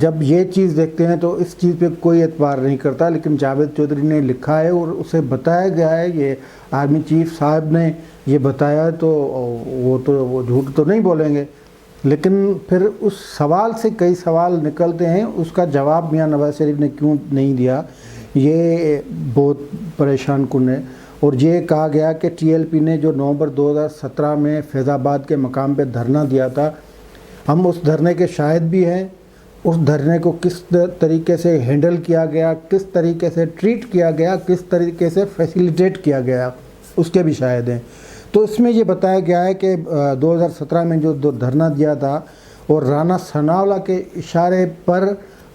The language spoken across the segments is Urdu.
جب یہ چیز دیکھتے ہیں تو اس چیز پہ کوئی اعتبار نہیں کرتا، لیکن جاوید چودھری نے لکھا ہے اور اسے بتایا گیا ہے، یہ آرمی چیف صاحب نے یہ بتایا، تو وہ جھوٹ تو نہیں بولیں گے، لیکن پھر اس سوال سے کئی سوال نکلتے ہیں، اس کا جواب میاں نواز شریف نے کیوں نہیں دیا، یہ بہت پریشان کن ہے۔ اور یہ کہا گیا کہ ٹی ایل پی نے جو نومبر 2017 میں فیض آباد کے مقام پہ دھرنا دیا تھا، ہم اس دھرنے کے شاہد بھی ہیں، اس دھرنے کو کس طریقے سے ہینڈل کیا گیا، کس طریقے سے ٹریٹ کیا گیا، کس طریقے سے فیسیلیٹیٹ کیا گیا، اس کے بھی شاہد ہیں۔ تو اس میں یہ بتایا گیا ہے کہ 2017 میں جو دھرنا دیا تھا اور رانا ثناءاللہ کے اشارے پر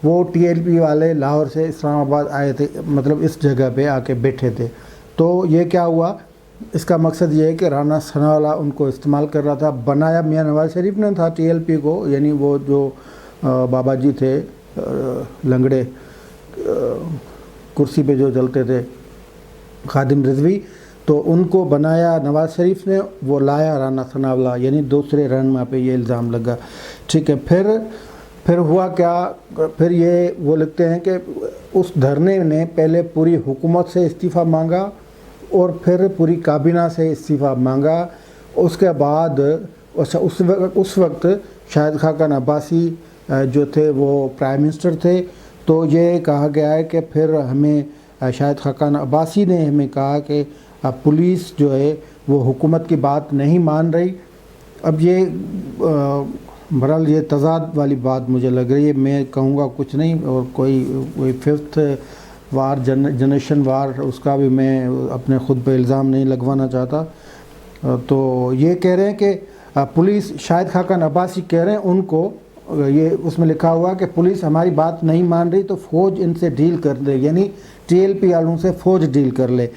وہ ٹی ایل پی والے لاہور سے اسلام آباد آئے تھے، مطلب اس جگہ پہ آ کے بیٹھے تھے۔ تو یہ کیا ہوا، اس کا مقصد یہ ہے کہ رانا ثناءاللہ ان کو استعمال کر رہا تھا، بنایا میاں نواز شریف نے تھا ٹی ایل پی کو، یعنی وہ جو بابا جی تھے لنگڑے کرسی پہ جو چلتے تھے، خادم رضوی، تو ان کو بنایا نواز شریف نے، وہ لایا رانا ثناءاللہ، یعنی دوسرے رہنما پہ یہ الزام لگا۔ ٹھیک ہے، پھر ہوا کیا، پھر یہ وہ لکھتے ہیں کہ اس دھرنے نے پہلے پوری حکومت سے استعفیٰ مانگا اور پھر پوری کابینہ سے استعفیٰ مانگا۔ اس کے بعد اس وقت شاہد خاقان عباسی جو تھے وہ پرائم منسٹر تھے، تو یہ کہا گیا ہے کہ پھر ہمیں شاہد خاقان عباسی نے ہمیں کہا کہ پولیس جو ہے وہ حکومت کی بات نہیں مان رہی۔ اب یہ بہرحال یہ تضاد والی بات مجھے لگ رہی ہے، میں کہوں گا کچھ نہیں، اور کوئی ففتھ وار جنریشن وار اس کا بھی میں اپنے خود پہ الزام نہیں لگوانا چاہتا۔ تو یہ کہہ رہے ہیں کہ پولیس، شاہد خاقان عباسی کہہ رہے ہیں ان کو، یہ اس میں لکھا ہوا کہ پولیس ہماری بات نہیں مان رہی تو فوج ان سے ڈیل کر لے، یعنی ٹی ایل پی والوں سے فوج ڈیل کر لے۔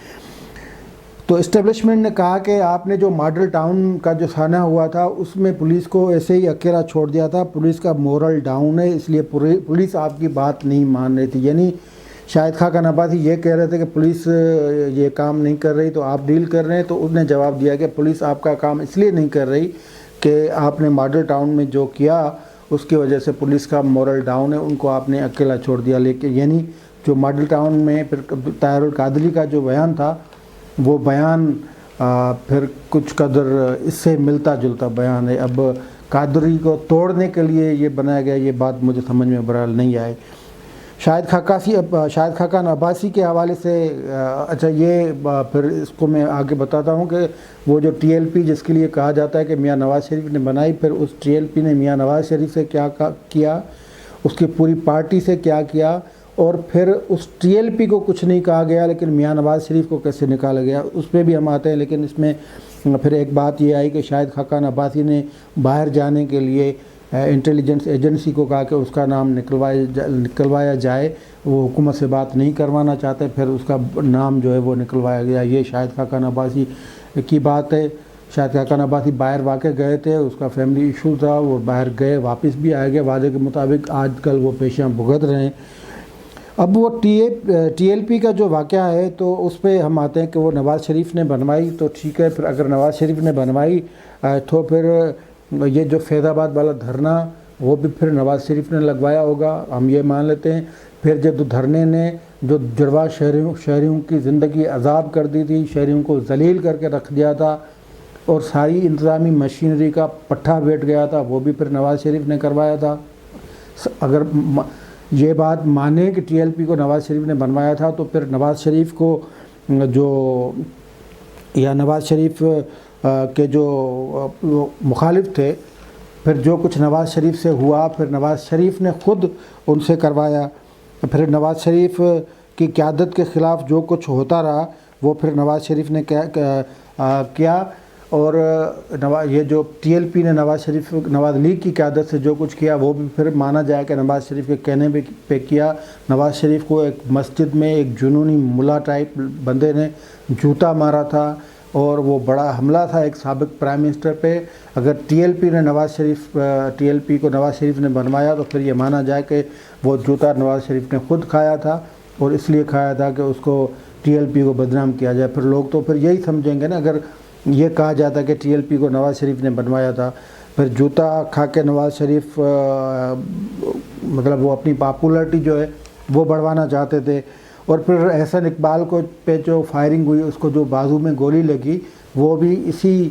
تو اسٹیبلشمنٹ نے کہا کہ آپ نے جو ماڈل ٹاؤن کا جو سانحہ ہوا تھا اس میں پولیس کو ایسے ہی اکیلا چھوڑ دیا تھا، پولیس کا مورل ڈاؤن ہے، اس لیے پولیس آپ کی بات نہیں مان رہی تھی، یعنی شاہد خاقان عباسی یہ کہہ رہے تھے کہ پولیس یہ کام نہیں کر رہی تو آپ ڈیل کر رہے ہیں، تو انہوں نے جواب دیا کہ پولیس آپ کا کام اس لیے نہیں کر رہی کہ آپ نے ماڈل ٹاؤن میں جو کیا اس کی وجہ سے پولیس کا مورل ڈاؤن ہے، ان کو آپ نے اکیلا چھوڑ دیا۔ لیکن یعنی جو ماڈل ٹاؤن میں پھر طاہر القادری کا جو بیان تھا، وہ بیان پھر کچھ قدر اس سے ملتا جلتا بیان ہے۔ اب قادری کو توڑنے کے لیے یہ بنایا گیا، یہ بات مجھے سمجھ میں بہرحال نہیں آئی۔ شاہد خاقان عباسی کے حوالے سے اچھا، یہ پھر اس کو میں آگے بتاتا ہوں کہ وہ جو ٹی ایل پی جس کے لیے کہا جاتا ہے کہ میاں نواز شریف نے بنائی، پھر اس ٹی ایل پی نے میاں نواز شریف سے کیا کیا، اس کی پوری پارٹی سے کیا کیا، اور پھر اس ٹی ایل پی کو کچھ نہیں کہا گیا لیکن میاں نواز شریف کو کیسے نکالا گیا، اس پہ بھی ہم آتے ہیں۔ لیکن اس میں پھر ایک بات یہ آئی کہ شاہد خاقان عباسی نے باہر جانے کے لیے انٹیلیجنس ایجنسی کو کہا کہ اس کا نام نکلوایا جائے، وہ حکومت سے بات نہیں کروانا چاہتے، پھر اس کا نام جو ہے وہ نکلوایا گیا۔ یہ شاہد خاقان عباسی کی بات ہے۔ شاہد خاقان عباسی باہر واقع گئے تھے، اس کا فیملی ایشو تھا، وہ باہر گئے، واپس بھی آئے گئے وعدے کے مطابق، آج کل وہ پیشیاں بھگت رہے ہیں۔ اب وہ ٹی ایل پی کا جو واقعہ ہے تو اس پہ ہم آتے ہیں کہ وہ نواز شریف نے بنوائی، تو ٹھیک ہے، پھر اگر نواز شریف نے بنوائی تو پھر یہ جو فیض آباد والا دھرنا وہ بھی پھر نواز شریف نے لگوایا ہوگا، ہم یہ مان لیتے ہیں۔ پھر جو دھرنے نے جو جڑواں شہریوں کی زندگی عذاب کر دی تھی، شہریوں کو ذلیل کر کے رکھ دیا تھا اور ساری انتظامی مشینری کا پٹھا بیٹھ گیا تھا، وہ بھی پھر نواز شریف نے کروایا تھا۔ اگر یہ بات مانیں کہ ٹی ایل پی کو نواز شریف نے بنوایا تھا تو پھر نواز شریف کو نواز شریف کے جو مخالف تھے، پھر جو کچھ نواز شریف سے ہوا پھر نواز شریف نے خود ان سے کروایا، پھر نواز شریف کی قیادت کے خلاف جو کچھ ہوتا رہا وہ پھر نواز شریف نے کیا، اور یہ جو ٹی ایل پی نے نواز لیگ کی قیادت سے جو کچھ کیا وہ بھی پھر مانا جائے کہ نواز شریف کے کہنے پہ کیا۔ نواز شریف کو ایک مسجد میں ایک جنونی ملا ٹائپ بندے نے جوتا مارا تھا اور وہ بڑا حملہ تھا ایک سابق پرائم منسٹر پہ۔ اگر ٹی ایل پی کو نواز شریف نے بنوایا تو پھر یہ مانا جائے کہ وہ جوتا نواز شریف نے خود کھایا تھا، اور اس لیے کھایا تھا کہ اس کو ٹی ایل پی کو بدنام کیا جائے۔ پھر لوگ تو پھر یہی سمجھیں گے نا، اگر یہ کہا جاتا کہ ٹی ایل پی کو نواز شریف نے بنوایا تھا. پھر جوتا کھا کے نواز شریف مطلب وہ اپنی پاپولرٹی جو ہے وہ بڑھوانا چاہتے تھے. اور پھر احسن اقبال کو پہ جو فائرنگ ہوئی، اس کو جو بازو میں گولی لگی، وہ بھی اسی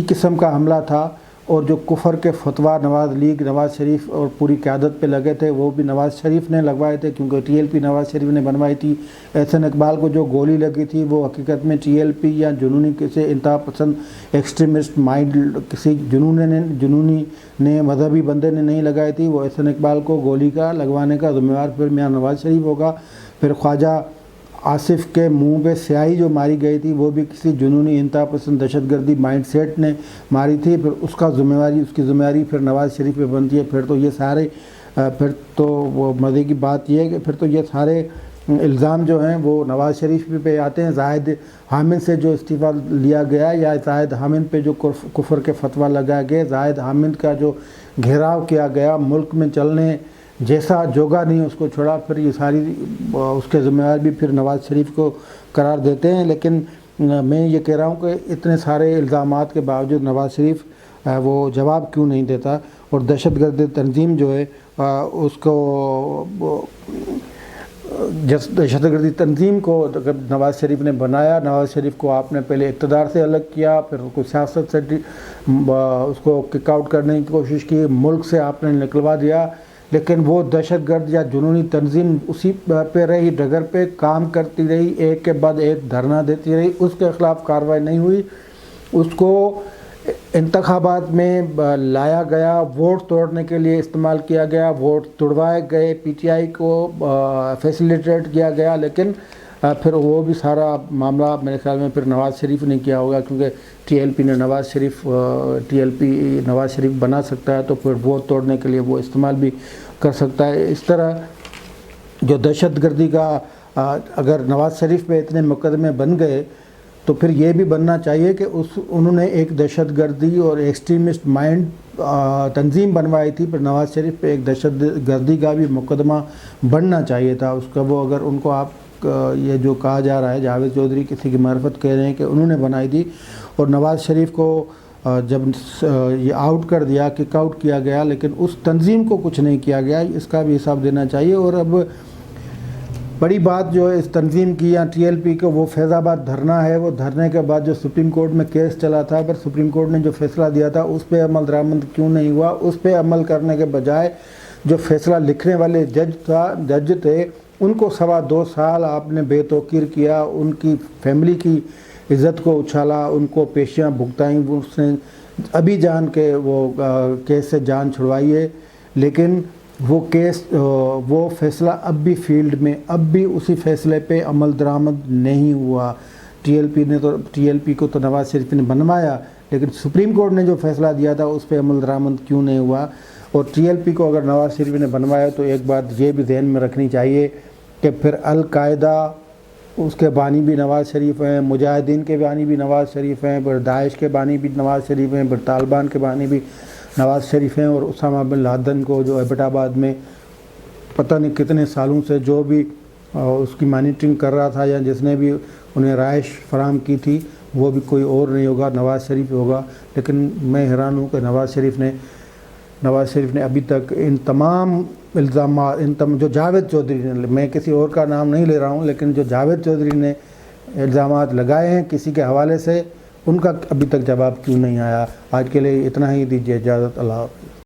قسم کا حملہ تھا. اور جو کفر کے فتویٰ نواز لیگ، نواز شریف اور پوری قیادت پہ لگے تھے، وہ بھی نواز شریف نے لگوائے تھے، کیونکہ T L P Nawaz Sharif نے بنوائی تھی. احسن اقبال کو جو گولی لگی تھی وہ حقیقت میں ٹی ایل پی یا جنونی کسی انتہا پسند ایکسٹریمسٹ مائنڈ کسی جنونی نے مذہبی بندے نے نہیں لگائی تھی. وہ احسن اقبال کو گولی کا لگوانے کا ذمہ دار پھر میاں نواز شریف ہوگا. پھر خواجہ آصف کے منہ پہ سیاہی جو ماری گئی تھی، وہ بھی کسی جنونی انتہا پسند دہشت گردی مائنڈ سیٹ نے ماری تھی. پھر اس کی ذمہ داری پھر نواز شریف پہ بنتی ہے. پھر تو وہ مزے کی بات یہ ہے کہ پھر تو یہ سارے الزام جو ہیں وہ نواز شریف پہ آتے ہیں. زاہد حامد سے جو استعفیٰ لیا گیا، یا زاہد حامد پہ جو کفر کے فتویٰ لگایا گیا، زاہد حامد کا جو گھیراؤ کیا گیا، ملک میں چلنے جیسا جوگا نہیں اس کو چھوڑا، پھر یہ ساری اس کے ذمہ دار بھی پھر نواز شریف کو قرار دیتے ہیں. لیکن میں یہ کہہ رہا ہوں کہ اتنے سارے الزامات کے باوجود نواز شریف وہ جواب کیوں نہیں دیتا. اور دہشت گرد تنظیم جو ہے اس کو دہشت گردی تنظیم کو نواز شریف نے بنایا. نواز شریف کو آپ نے پہلے اقتدار سے الگ کیا، پھر اس کو سیاست سے اس کو کک آؤٹ کرنے کی کوشش کی، ملک سے آپ نے نکلوا دیا. لیکن وہ دہشت گرد یا جنونی تنظیم اسی پہ رہی، ڈگر پہ کام کرتی رہی، ایک کے بعد ایک دھرنا دیتی رہی. اس کے خلاف کارروائی نہیں ہوئی. اس کو انتخابات میں لایا گیا، ووٹ توڑنے کے لیے استعمال کیا گیا، ووٹ توڑوائے گئے، پی ٹی آئی کو فیسیلیٹیٹ کیا گیا. لیکن پھر وہ بھی سارا معاملہ میرے خیال میں پھر نواز شریف نے کیا ہوگا، کیونکہ T L P Nawaz Sharif بنا سکتا ہے، تو پھر ووٹ توڑنے کے لیے وہ استعمال بھی کر سکتا ہے. اس طرح جو دہشت گردی کا اگر نواز شریف پہ اتنے مقدمے بن گئے، تو پھر یہ بھی بننا چاہیے کہ انہوں نے ایک دہشت گردی اور ایکسٹریمسٹ مائنڈ تنظیم بنوائی تھی، پھر نواز شریف پہ ایک دہشت گردی کا بھی مقدمہ بننا چاہیے تھا. اس کا وہ اگر ان کو آپ یہ جو کہا جا رہا ہے، جاوید چودھری کسی کی معرفت کہہ رہے ہیں کہ انہوں نے بنائی تھی، اور نواز شریف کو جب یہ آؤٹ کر دیا، کک آؤٹ کیا گیا، لیکن اس تنظیم کو کچھ نہیں کیا گیا، اس کا بھی حساب دینا چاہیے. اور اب بڑی بات جو ہے اس تنظیم کی یا ٹی ایل پی کو، وہ فیض آباد دھرنا ہے. وہ دھرنے کے بعد جو سپریم کورٹ میں کیس چلا تھا، پھر سپریم کورٹ نے جو فیصلہ دیا تھا اس پہ عمل درآمد کیوں نہیں ہوا؟ اس پہ عمل کرنے کے بجائے جو فیصلہ لکھنے والے جج تھے، ان کو 2.25 سال آپ نے بے توقیر کیا، ان کی فیملی کی عزت کو اچھالا، ان کو پیشیاں بھگتائیں. اس نے ابھی جان کے وہ کیس سے جان چھڑوائی ہے، لیکن وہ فیصلہ اب بھی فیلڈ میں، اب بھی اسی فیصلے پہ عمل درآمد نہیں ہوا. ٹی ایل پی کو تو نواز شریف نے بنوایا، لیکن سپریم کورٹ نے جو فیصلہ دیا تھا اس پہ عمل درآمد کیوں نہیں ہوا؟ اور ٹی ایل پی کو اگر نواز شریف نے بنوایا تو ایک بات یہ بھی ذہن میں رکھنی چاہیے کہ پھر القاعدہ اس کے بانی بھی نواز شریف ہیں، مجاہدین کے بانی بھی نواز شریف ہیں، پھر داعش کے بانی بھی نواز شریف ہیں، پھر طالبان کے بانی بھی نواز شریف ہیں. اور اسامہ بن لادن کو جو ایبٹ آباد میں پتہ نہیں کتنے سالوں سے جو بھی اس کی مانیٹرنگ کر رہا تھا یا جس نے بھی انہیں رہائش فراہم کی تھی، وہ بھی کوئی اور نہیں ہوگا، نواز شریف ہوگا. لیکن میں حیران ہوں کہ نواز شریف نے ابھی تک ان تمام الزامات، جو جاوید چودھری نے، میں کسی اور کا نام نہیں لے رہا ہوں، لیکن جو جاوید چودھری نے الزامات لگائے ہیں کسی کے حوالے سے، ان کا ابھی تک جواب کیوں نہیں آیا؟ آج کے لیے اتنا ہی، دیجیے اجازت. اللہ حافظ.